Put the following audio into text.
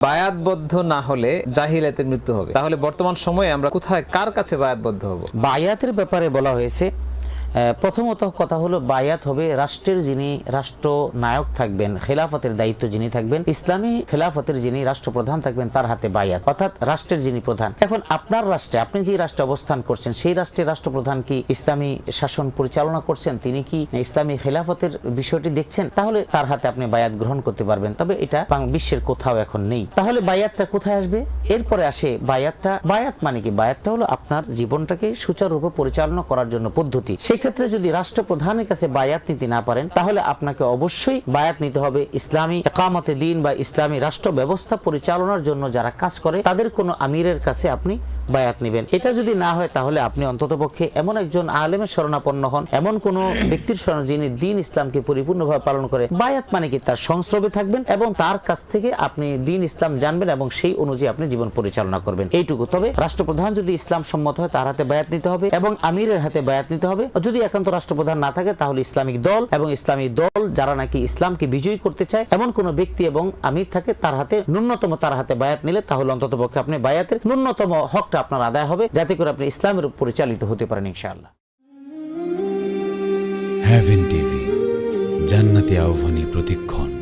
বায়াতবদ্ধ না হলে জাহিলিয়াতের মৃত্যু হবে। তাহলে বর্তমান সময়ে আমরা কোথায় কার কাছে বায়াতবদ্ধ হব? বায়াতের ব্যাপারে বলা হয়েছে, প্রথমত কথা হলো বায়াত হবে রাষ্ট্রের যিনি রাষ্ট্র নায়ক থাকবেন, খেলাফতের দায়িত্ব যিনি থাকবেন, ইসলামী খেলাফতের যিনি রাষ্ট্রপ্রধান থাকবেন তার হাতে বায়াত, অর্থাৎ রাষ্ট্রের যিনি প্রধান। এখন আপনার রাষ্ট্রে, আপনি যে রাষ্ট্রে অবস্থান করছেন সেই রাষ্ট্রের রাষ্ট্রপ্রধান কি ইসলামী শাসন পরিচালনা করছেন, তিনি কি ইসলামী খেলাফতের বিষয়টি দেখছেন, তাহলে তার হাতে আপনি বায়াত গ্রহণ করতে পারবেন। তবে এটা বিশ্বের কোথাও এখন নেই। তাহলে বায়াতটা কোথায় আসবে? এরপরে আসে বায়াতটা। বায়াত মানে কি? বায়াতটা হলো আপনার জীবনটাকে সুচারুরূপে পরিচালনা করার জন্য পদ্ধতি। ক্ষেত্রে যদি রাষ্ট্রপ্রধানের কাছে বায়াত নিতে না পারেন, তাহলে আপনাকে অবশ্যই বায়াত নিতে হবে ইসলামী ইকামতে দ্বীন বা ইসলামী রাষ্ট্র ব্যবস্থা পরিচালনার জন্য যারা কাজ করে তাদের কোনো আমিরের কাছে আপনি বায়াত নেবেন। এটা যদি না হয় তাহলে আপনি অন্ততপক্ষে এমন একজন আলেমের শরণাপন্ন হন, এমন কোন ব্যক্তির শরণ যিনি দ্বীন ইসলামকে পরিপূর্ণভাবে পালন করে। বায়াত মানে কি? তার সংস্রবে থাকবেন এবং তার কাছ থেকে আপনি দ্বীন ইসলাম জানবেন এবং সেই অনুযায়ী আপনি জীবন পরিচালনা করবেন, এইটুকু। তবে রাষ্ট্রপ্রধান যদি ইসলাম সম্মত হয় তার হাতে বায়াত নিতে হবে এবং আমিরের হাতে বায়াত নিতে হবে। যদি একান্ত রাষ্ট্রপ্রধান না থাকে তাহলে ইসলামিক দল এবং ইসলামী দল যারা নাকি ইসলামকে বিজয়ী করতে চায় এমন কোন ব্যক্তি এবং আমির থাকে তার হাতে ন্যূনতম তার হাতে বায়াত নিলে তাহলে অন্ততপক্ষে আপনি বায়াতের ন্যূনতম হকটা আপনার আদায় হবে, যাতে করে আপনি ইসলামের উপর পরিচালিত হতে পারেন ইনশাআল্লাহ। হেভেন টিভি, জান্নাতি আহ্বানী প্রতিক্ষণ।